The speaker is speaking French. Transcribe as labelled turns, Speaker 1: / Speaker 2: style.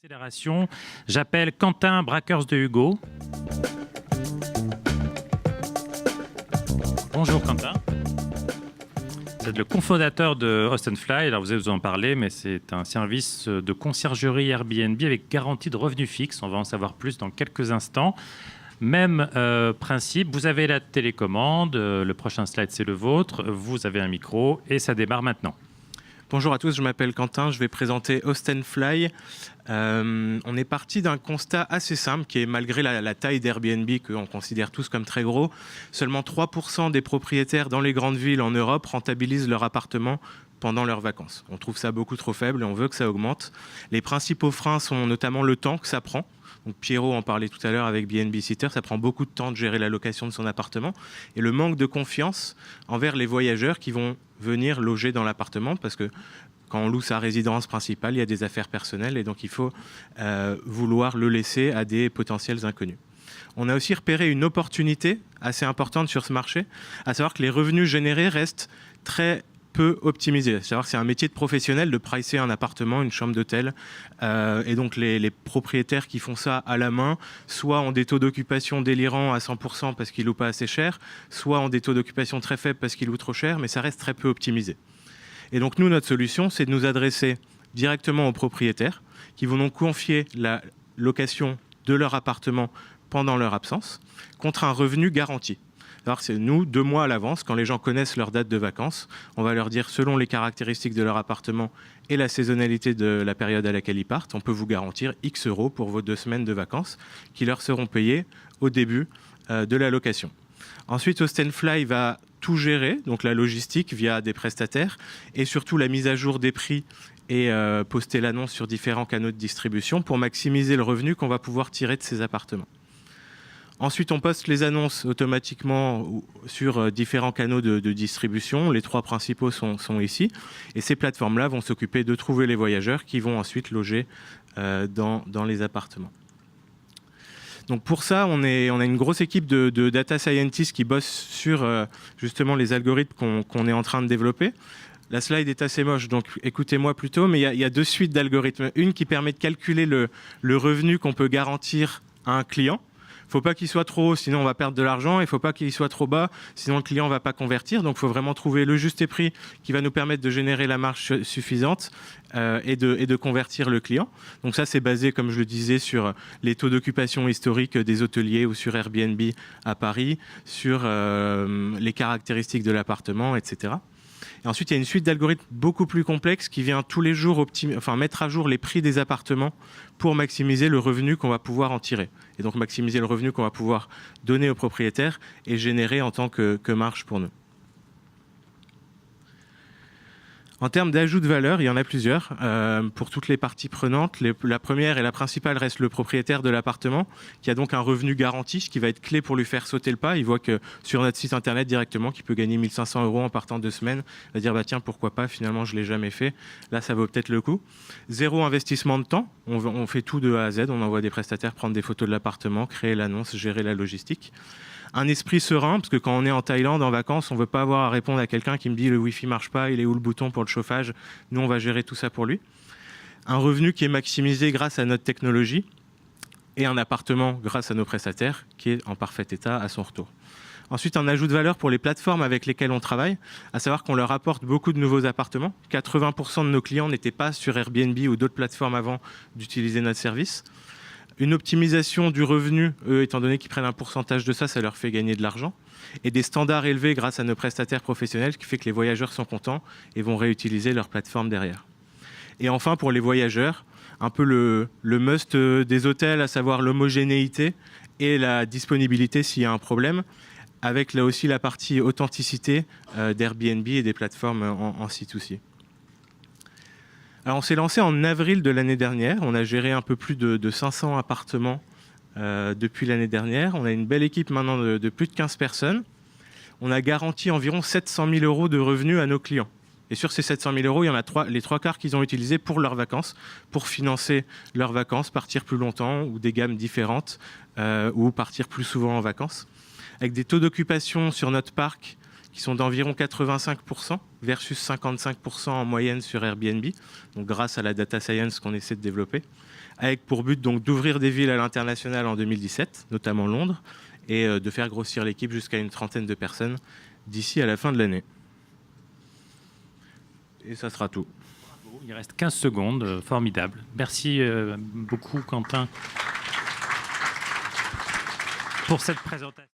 Speaker 1: Accélération. J'appelle Quentin Brackers de Hugo. Bonjour Quentin. Vous êtes le cofondateur de Host & Fly. Alors vous allez vous en parler, mais c'est un service de conciergerie Airbnb avec garantie de revenus fixes. On va en savoir plus dans quelques instants. Même principe, vous avez la télécommande, le prochain slide c'est le vôtre, vous avez un micro et ça démarre maintenant.
Speaker 2: Bonjour à tous, je m'appelle Quentin, je vais présenter Host & Fly. On est parti d'un constat assez simple qui est, malgré la taille d'Airbnb qu'on considère tous comme très gros, seulement 3% des propriétaires dans les grandes villes en Europe rentabilisent leur appartement pendant leurs vacances. On trouve ça beaucoup trop faible et on veut que ça augmente. Les principaux freins sont notamment le temps que ça prend. Donc Pierrot en parlait tout à l'heure avec BNB Sitter, ça prend beaucoup de temps de gérer la location de son appartement. Et le manque de confiance envers les voyageurs qui vont venir loger dans l'appartement, parce que quand on loue sa résidence principale, il y a des affaires personnelles et donc il faut vouloir le laisser à des potentiels inconnus. On a aussi repéré une opportunité assez importante sur ce marché, à savoir que les revenus générés restent très peu optimisé. C'est-à-dire que c'est un métier de professionnel de pricer un appartement, une chambre d'hôtel. Et donc les propriétaires qui font ça à la main, soit ont des taux d'occupation délirants à 100% parce qu'ils louent pas assez cher, soit ont des taux d'occupation très faibles parce qu'ils louent trop cher, mais ça reste très peu optimisé. Et donc nous, notre solution, c'est de nous adresser directement aux propriétaires qui vont donc confier la location de leur appartement pendant leur absence contre un revenu garanti. Alors c'est nous, 2 mois à l'avance, quand les gens connaissent leur date de vacances, on va leur dire selon les caractéristiques de leur appartement et la saisonnalité de la période à laquelle ils partent, on peut vous garantir X euros pour vos 2 semaines de vacances qui leur seront payées au début de la location. Ensuite, Host & Fly va tout gérer, donc la logistique via des prestataires et surtout la mise à jour des prix et poster l'annonce sur différents canaux de distribution pour maximiser le revenu qu'on va pouvoir tirer de ces appartements. Ensuite, on poste les annonces automatiquement sur différents canaux de distribution. Les 3 principaux sont ici. Et ces plateformes-là vont s'occuper de trouver les voyageurs qui vont ensuite loger dans les appartements. Donc pour ça, on a une grosse équipe de data scientists qui bossent sur justement les algorithmes qu'on est en train de développer. La slide est assez moche, donc écoutez-moi plutôt. Mais il y a 2 suites d'algorithmes. Une qui permet de calculer le revenu qu'on peut garantir à un client. Il ne faut pas qu'il soit trop haut, sinon on va perdre de l'argent. Il ne faut pas qu'il soit trop bas, sinon le client ne va pas convertir. Donc il faut vraiment trouver le juste prix qui va nous permettre de générer la marge suffisante et de convertir le client. Donc ça, c'est basé, comme je le disais, sur les taux d'occupation historiques des hôteliers ou sur Airbnb à Paris, sur les caractéristiques de l'appartement, etc. Et ensuite, il y a une suite d'algorithmes beaucoup plus complexes qui vient tous les jours mettre à jour les prix des appartements pour maximiser le revenu qu'on va pouvoir en tirer. Et donc maximiser le revenu qu'on va pouvoir donner aux propriétaires et générer en tant que marge pour nous. En termes d'ajout de valeur, il y en a plusieurs pour toutes les parties prenantes. La première et la principale reste le propriétaire de l'appartement qui a donc un revenu garanti, ce qui va être clé pour lui faire sauter le pas. Il voit que sur notre site internet directement qu'il peut gagner 1 500 € en partant 2 semaines. Il va dire bah tiens, pourquoi pas, finalement je ne l'ai jamais fait. Là, ça vaut peut-être le coup. 0 investissement de temps. On fait tout de A à Z. On envoie des prestataires prendre des photos de l'appartement, créer l'annonce, gérer la logistique. Un esprit serein, parce que quand on est en Thaïlande en vacances, on ne veut pas avoir à répondre à quelqu'un qui me dit le Wi-Fi ne marche pas, il est où le bouton pour le chauffage. Nous, on va gérer tout ça pour lui. Un revenu qui est maximisé grâce à notre technologie et un appartement grâce à nos prestataires qui est en parfait état à son retour. Ensuite, un ajout de valeur pour les plateformes avec lesquelles on travaille, à savoir qu'on leur apporte beaucoup de nouveaux appartements. 80% de nos clients n'étaient pas sur Airbnb ou d'autres plateformes avant d'utiliser notre service. Une optimisation du revenu, étant donné qu'ils prennent un pourcentage de ça, ça leur fait gagner de l'argent. Et des standards élevés grâce à nos prestataires professionnels, ce qui fait que les voyageurs sont contents et vont réutiliser leur plateforme derrière. Et enfin, pour les voyageurs, un peu le must des hôtels, à savoir l'homogénéité et la disponibilité s'il y a un problème, avec là aussi la partie authenticité d'Airbnb et des plateformes en C2C. Alors on s'est lancé en avril de l'année dernière. On a géré un peu plus de 500 appartements depuis l'année dernière. On a une belle équipe maintenant de plus de 15 personnes. On a garanti environ 700 000 € de revenus à nos clients. Et sur ces 700 000 €, il y en a les 3/4 qu'ils ont utilisés pour leurs vacances, pour financer leurs vacances, partir plus longtemps ou des gammes différentes ou partir plus souvent en vacances. Avec des taux d'occupation sur notre parc qui sont d'environ 85% versus 55% en moyenne sur Airbnb, donc grâce à la data science qu'on essaie de développer, avec pour but donc d'ouvrir des villes à l'international en 2017, notamment Londres, et de faire grossir l'équipe jusqu'à une trentaine de personnes d'ici à la fin de l'année. Et ça sera tout.
Speaker 1: Il reste 15 secondes, formidable. Merci beaucoup Quentin pour cette présentation.